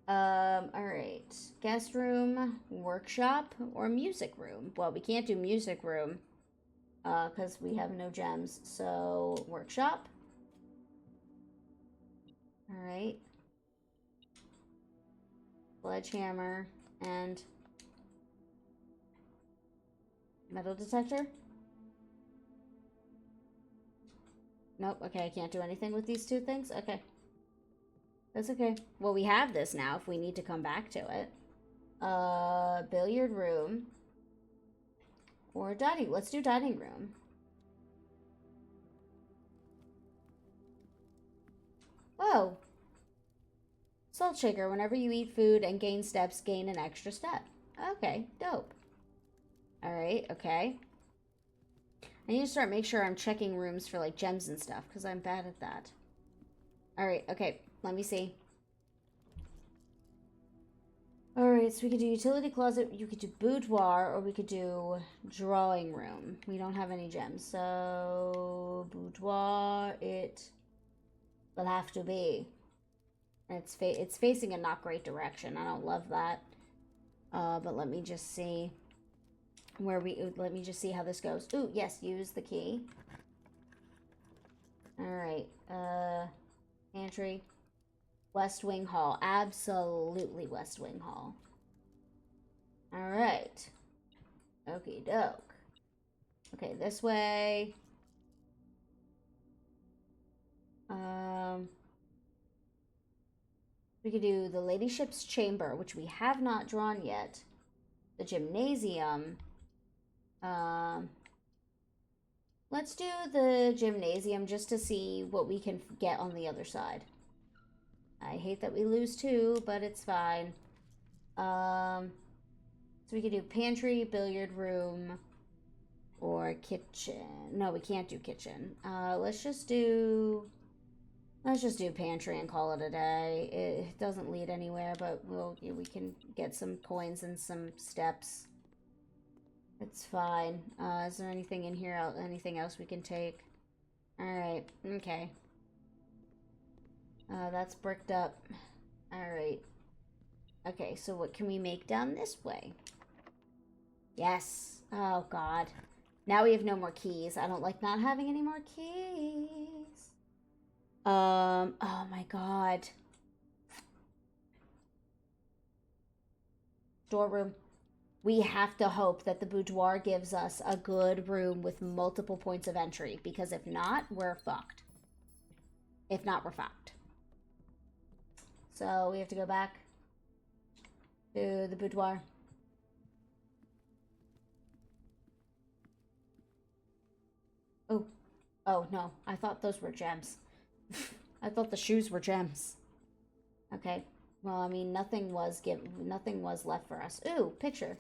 [SPEAKER 1] All right, guest room, workshop, or music room. Well, we can't do music room because we have no gems. So workshop. All right, sledgehammer and metal detector. Nope, okay, I can't do anything with these two things? Okay. That's okay. Well, we have this now if we need to come back to it. Billiard room. Or dining. Let's do dining room. Oh, salt shaker. Whenever you eat food and gain steps, gain an extra step. Okay, dope. All right, okay. I need to start make sure I'm checking rooms for like gems and stuff because I'm bad at that. All right, okay. Let me see. All right, so we could do utility closet. You could do boudoir, or we could do drawing room. We don't have any gems, so boudoir it will have to be. It's facing a not great direction. I don't love that. But let me just see let me just see how this goes. Ooh, yes, use the key. All right. Pantry. West Wing Hall. Absolutely West Wing Hall. All right. Okie doke. Okay, this way. We could do the Ladyship's Chamber, which we have not drawn yet. The Gymnasium. Let's do the Gymnasium just to see what we can get on the other side. I hate that we lose two, but it's fine. So we could do pantry, billiard room, or kitchen. No, we can't do kitchen. Let's just do pantry and call it a day. It doesn't lead anywhere, but we can get some coins and some steps. It's fine. Is there anything in here? Anything else we can take? All right. Okay. That's bricked up. All right. Okay, so what can we make down this way? Yes. Oh, God. Now we have no more keys. I don't like not having any more keys. Oh, my God. Storeroom. We have to hope that the boudoir gives us a good room with multiple points of entry, because if not, we're fucked. If not, we're fucked. So we have to go back to the boudoir. Oh. Oh, no. I thought those were gems. I thought the shoes were gems. Okay. Well, I mean, nothing was left for us. Ooh, picture.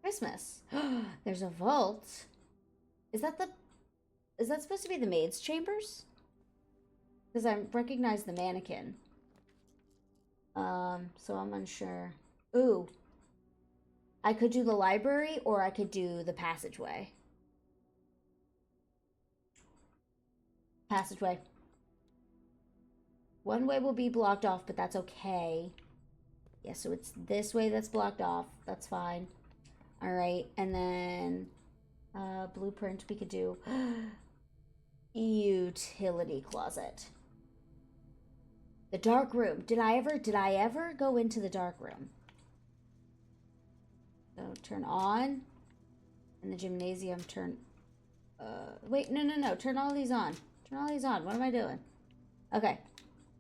[SPEAKER 1] Christmas. There's a vault. Is that supposed to be the maid's chambers? Because I recognize the mannequin. So I'm unsure. Ooh. I could do the library or I could do the passageway. Passageway. One way will be blocked off, but that's okay. Yeah, so it's this way that's blocked off. That's fine. All right, and then blueprint we could do utility closet. The dark room. Did I ever go into the dark room? So turn on, and the gymnasium turn. Wait, no. Turn all these on. Turn all these on. What am I doing? Okay.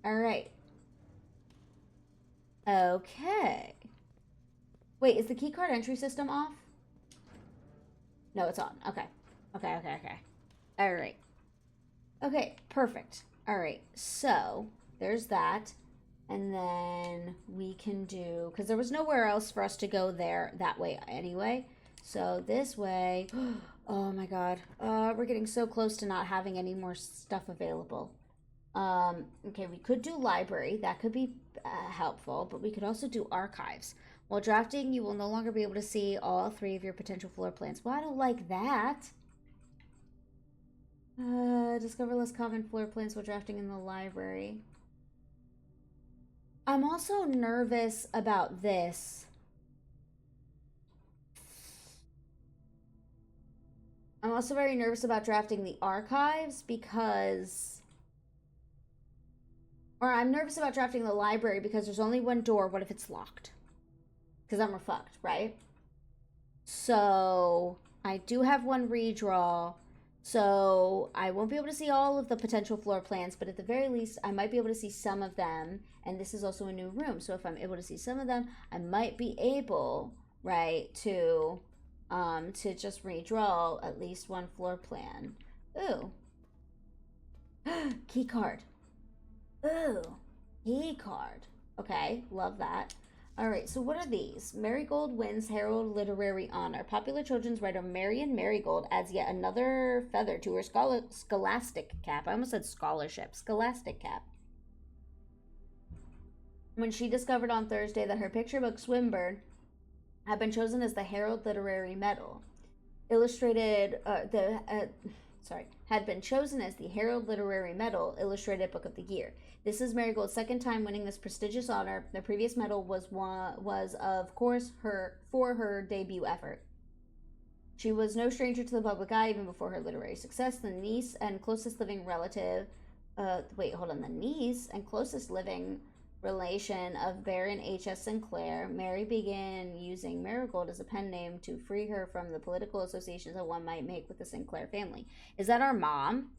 [SPEAKER 1] All right. Okay. Wait, is the keycard entry system off? No, it's on. Okay. Okay. All right. Okay, perfect. All right, so there's that. And then we can do, because there was nowhere else for us to go there that way anyway. So this way, oh my God. We're getting so close to not having any more stuff available. Okay, we could do library. That could be helpful, but we could also do archives. While drafting, you will no longer be able to see all 3 of your potential floor plans. Well, I don't like that. Discover less common floor plans while drafting in the library. I'm also nervous about this. I'm also very nervous about drafting the archives because... Or I'm nervous about drafting the library because there's only one door. What if it's locked? Because then we're fucked, right? So I do have one redraw. So I won't be able to see all of the potential floor plans, but at the very least, I might be able to see some of them. And this is also a new room. So if I'm able to see some of them, I might be able, right, to just redraw at least one floor plan. Ooh. Key card. Ooh, key card. Okay, love that. All right, so what are these? Marigold wins Herald Literary Honor. Popular children's writer Marion Marigold adds yet another feather to her scholastic cap. I almost said scholarship. Scholastic cap. When she discovered on Thursday that her picture book Swinburne had been chosen as the Herald Literary Medal, illustrated had been chosen as the Herald Literary Medal Illustrated Book of the Year. This is Marigold's second time winning this prestigious honor. The previous medal was of course for her debut effort. She was no stranger to the public eye even before her literary success. The niece and closest living relative, the niece and closest living relation of Baron H.S. Sinclair, Mary began using Marigold as a pen name to free her from the political associations that one might make with the Sinclair family. Is that our mom?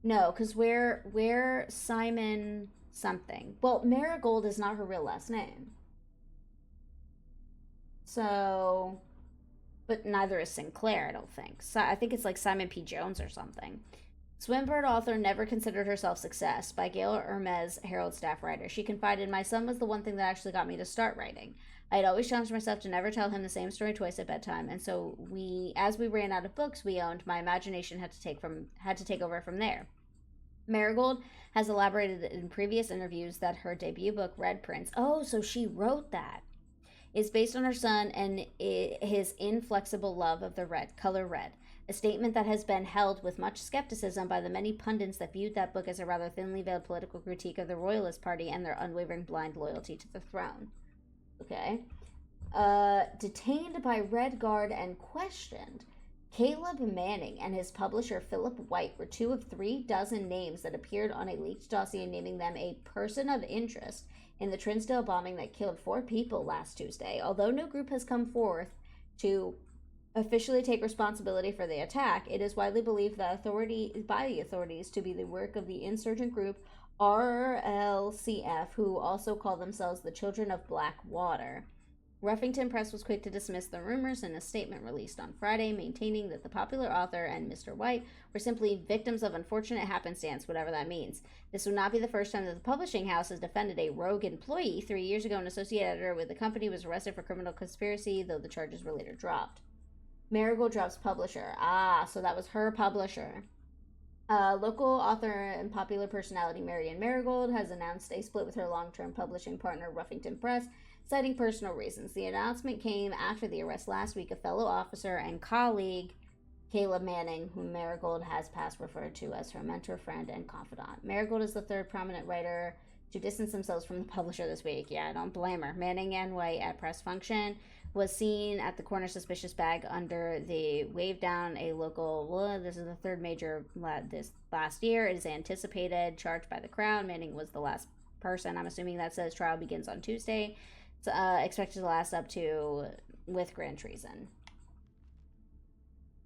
[SPEAKER 1] No, because we're Simon something. Well, Marigold is not her real last name. So, but neither is Sinclair, I don't think. So I think it's like Simon P. Jones or something. Swinburne author never considered herself success by Gail Hermes, Herald staff writer. She confided, "My son was the one thing that actually got me to start writing. I had always challenged myself to never tell him the same story twice at bedtime, and so as we ran out of books we owned, my imagination had to take over from there." Marigold has elaborated in previous interviews that her debut book, Red Prince, oh, so she wrote that, is based on her son and his inflexible love of the color red. A statement that has been held with much skepticism by the many pundits that viewed that book as a rather thinly veiled political critique of the Royalist Party and their unwavering blind loyalty to the throne. Okay. Detained by Red Guard and questioned, Caleb Manning and his publisher Philip White were 2 of 3 dozen names that appeared on a leaked dossier naming them a person of interest in the Trinsdale bombing that killed 4 people last Tuesday. Although no group has come forth to officially take responsibility for the attack, it is widely believed that by the authorities to be the work of the insurgent group RLCF, who also call themselves the Children of Blackwater. Ruffington Press was quick to dismiss the rumors in a statement released on Friday, maintaining that the popular author and Mr. White were simply victims of unfortunate happenstance, whatever that means. This would not be the first time that the publishing house has defended a rogue employee. 3 years ago, an associate editor with the company was arrested for criminal conspiracy, though the charges were later dropped. Marigold drops publisher. So that was her publisher. Local author and popular personality Marion Marigold has announced a split with her long-term publishing partner Ruffington Press, citing personal reasons. The announcement came after the arrest last week of fellow officer and colleague Caleb Manning, whom Marigold has past referred to as her mentor, friend, and confidant. Marigold is the third prominent writer to distance themselves from the publisher this week. Yeah, I don't blame her. Manning and White at press function was seen at the corner suspicious bag under the wave down a local. This is the third major this last year. It is anticipated, charged by the Crown. Manning was the last person. I'm assuming that says trial begins on Tuesday. It's expected to last up to with grand treason.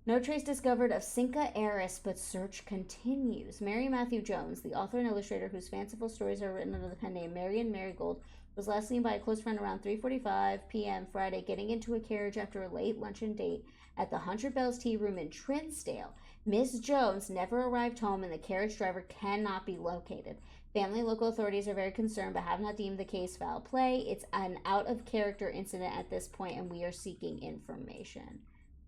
[SPEAKER 1] No trace discovered of Cinca heiress, but search continues. Mary Matthew Jones, the author and illustrator whose fanciful stories are written under the pen name Marion Marigold, was last seen by a close friend around 3:45 p.m. Friday, getting into a carriage after a late luncheon date at the 100 Bells Tea Room in Trinsdale. Miss Jones never arrived home and the carriage driver cannot be located. Family and local authorities are very concerned but have not deemed the case foul play. It's an out-of-character incident at this point, and we are seeking information.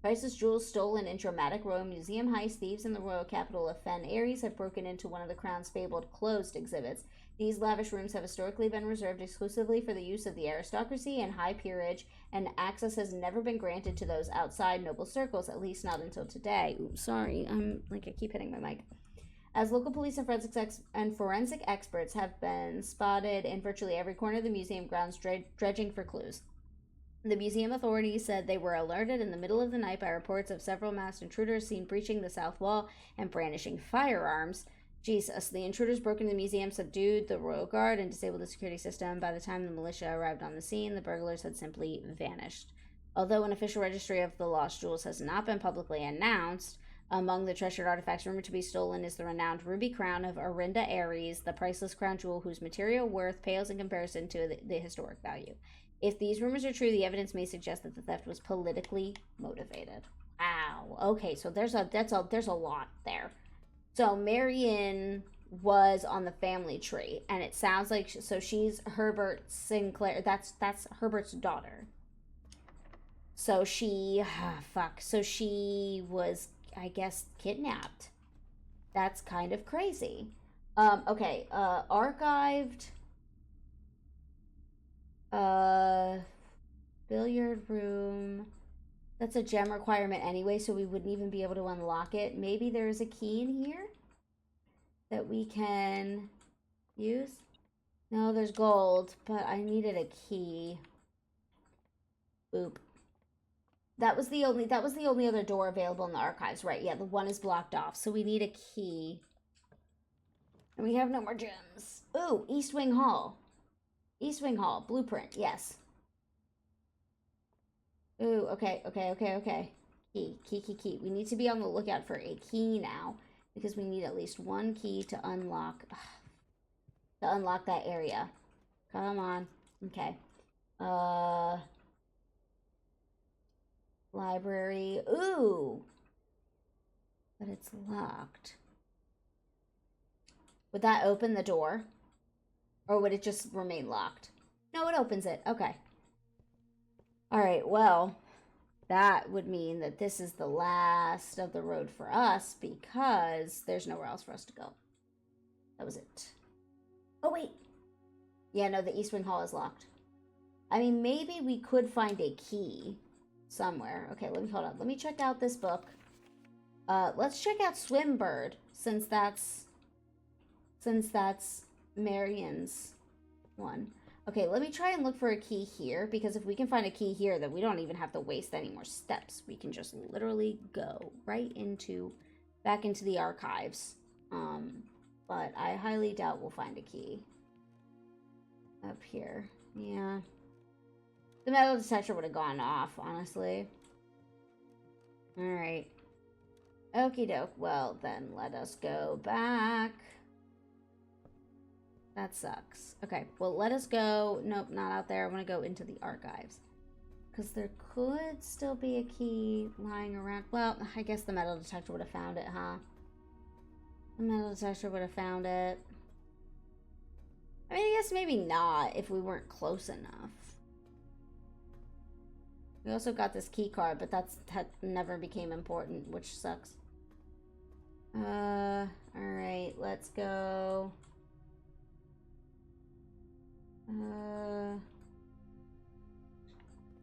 [SPEAKER 1] Priceless jewels stolen in dramatic Royal Museum heist. Thieves in the royal capital of Fen Aries have broken into one of the Crown's fabled closed exhibits. These lavish rooms have historically been reserved exclusively for the use of the aristocracy and high peerage, and access has never been granted to those outside noble circles, at least not until today. Ooh, sorry, I keep hitting my mic. As local police and forensic experts have been spotted in virtually every corner of the museum grounds dredging for clues. The museum authorities said they were alerted in the middle of the night by reports of several masked intruders seen breaching the south wall and brandishing firearms. Jesus, the intruders broke into the museum, subdued the royal guard, and disabled the security system. By the time the militia arrived on the scene, the burglars had simply vanished. Although an official registry of the lost jewels has not been publicly announced, among the treasured artifacts rumored to be stolen is the renowned ruby crown of Orinda Aries, the priceless crown jewel whose material worth pales in comparison to the historic value. If these rumors are true, the evidence may suggest that the theft was politically motivated. Wow. Okay, so there's a lot there. So Marion was on the family tree, and it sounds like so she's Herbert Sinclair. That's Herbert's daughter. So she, fuck. So she was, I guess, kidnapped. That's kind of crazy. Okay. Archived. Uh, billiard room. That's a gem requirement anyway, so we wouldn't even be able to unlock it. Maybe there's a key in here that we can use. No, there's gold, but I needed a key. Boop. That was the only other door available in the archives, right? Yeah, the one is blocked off, so we need a key. And we have no more gems. Ooh, East Wing Hall. East Wing Hall, blueprint, yes. Ooh, okay. Key. We need to be on the lookout for a key now, because we need at least one key to unlock that area. Come on. Okay. Library. Ooh. But it's locked. Would that open the door? Or would it just remain locked? No, it opens it. Okay. Alright, well, that would mean that this is the last of the road for us because there's nowhere else for us to go. That was it. Oh, wait. Yeah, no, the East Wing Hall is locked. I mean, maybe we could find a key somewhere. Okay, hold on. Let me check out this book. Let's check out Swimbird since that's Marion's one. Okay, let me try and look for a key here, because if we can find a key here, then we don't even have to waste any more steps. We can just literally go right back into the archives. But I highly doubt we'll find a key up here. Yeah. The metal detector would have gone off, honestly. Alright. Okie doke. Well, then let us go back. That sucks. Okay, well, let us go. Nope, not out there. I want to go into the archives. Because there could still be a key lying around. Well, I guess the metal detector would have found it, huh? The metal detector would have found it. I mean, I guess maybe not if we weren't close enough. We also got this key card, but that never became important, which sucks. Alright, let's go.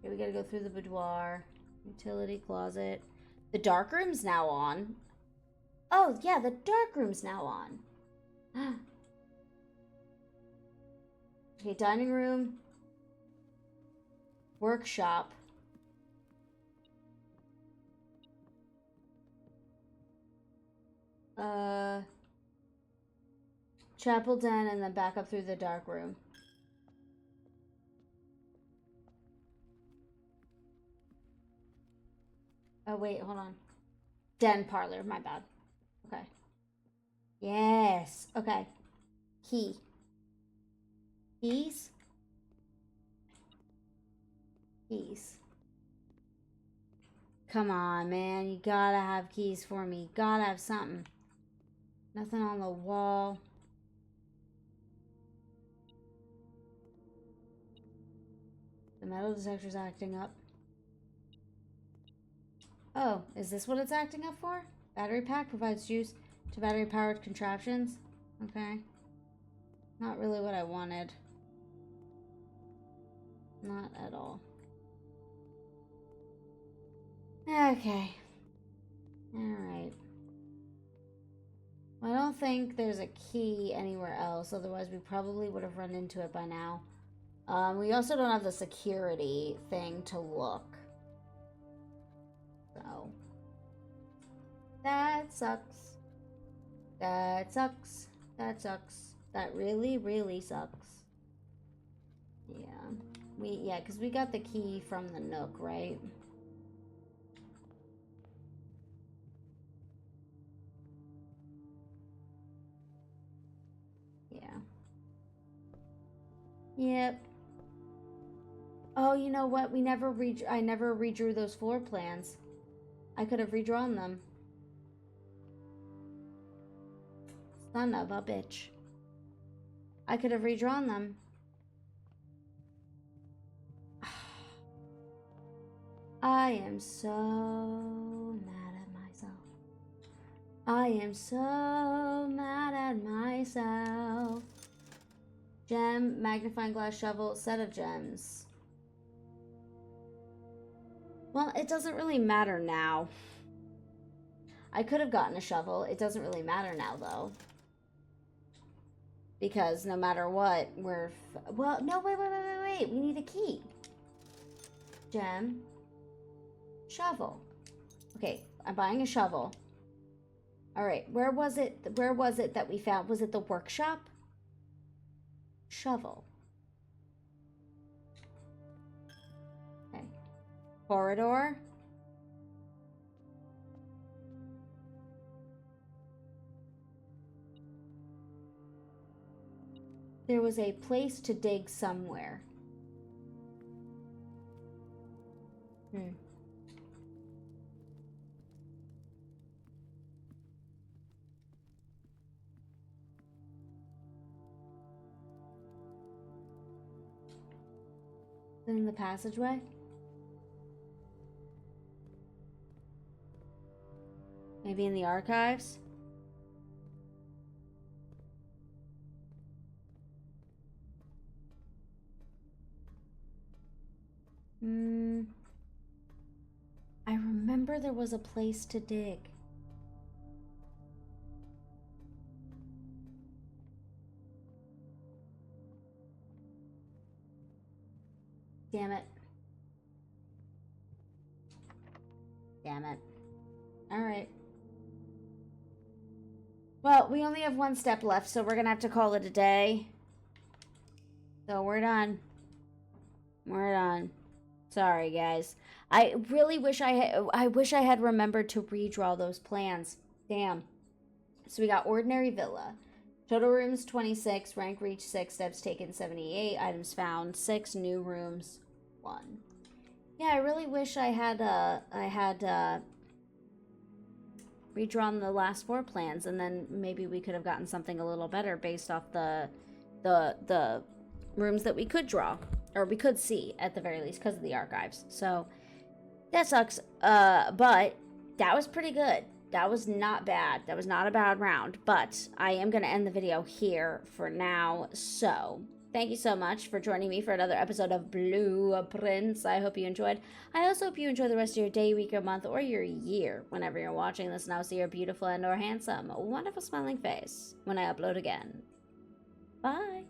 [SPEAKER 1] Okay, we gotta go through the boudoir. Utility closet. The dark room's now on. Oh, yeah, the dark room's now on. Okay, dining room. Workshop. Chapel den, and then back up through the dark room. Oh, wait, hold on. Den parlor, my bad. Okay. Yes. Okay. Key. Keys? Keys. Come on, man. You gotta have keys for me. Gotta have something. Nothing on the wall. The metal detector's acting up. Oh, is this what it's acting up for? Battery pack provides juice to battery-powered contraptions. Okay. Not really what I wanted. Not at all. Okay. Alright. I don't think there's a key anywhere else, otherwise we probably would have run into it by now. We also don't have the security thing to look. So. That sucks. That sucks. That sucks. That really, really sucks. Yeah. Because we got the key from the Nook, right? Yeah. Yep. Oh, you know what? I never redrew those floor plans. I could have redrawn them. Son of a bitch. I could have redrawn them. I am so mad at myself. I am so mad at myself. Gem, magnifying glass, shovel, set of gems. Well, it doesn't really matter now. I could have gotten a shovel. It doesn't really matter now, though. Because no matter what, we're... Well, no, wait. We need a key. Gem. Shovel. Okay, I'm buying a shovel. Alright, where was it that we found? Was it the workshop? Shovel. Okay. Corridor. There was a place to dig somewhere. In the passageway? Maybe in the archives? I remember there was a place to dig. Damn it. Damn it. Alright. Well, we only have one step left, so we're gonna have to call it a day. So we're done. We're done. Sorry, guys. I really wish I wish I had remembered to redraw those plans. Damn. So we got ordinary villa. Total rooms 26, rank reached 6, steps taken 78, items found 6, new rooms 1. Yeah, I really wish I had redrawn the last 4 plans, and then maybe we could have gotten something a little better based off the rooms that we could draw, or we could see at the very least because of the archives. So that sucks. But that was pretty good. That was not bad. That was not a bad round. But I am going to end the video here for now. So thank you so much for joining me for another episode of Blueprints. I hope you enjoyed. I also hope you enjoy the rest of your day, week, or month, or your year whenever you're watching this. And I'll see your beautiful and or handsome, wonderful smiling face when I upload again. Bye.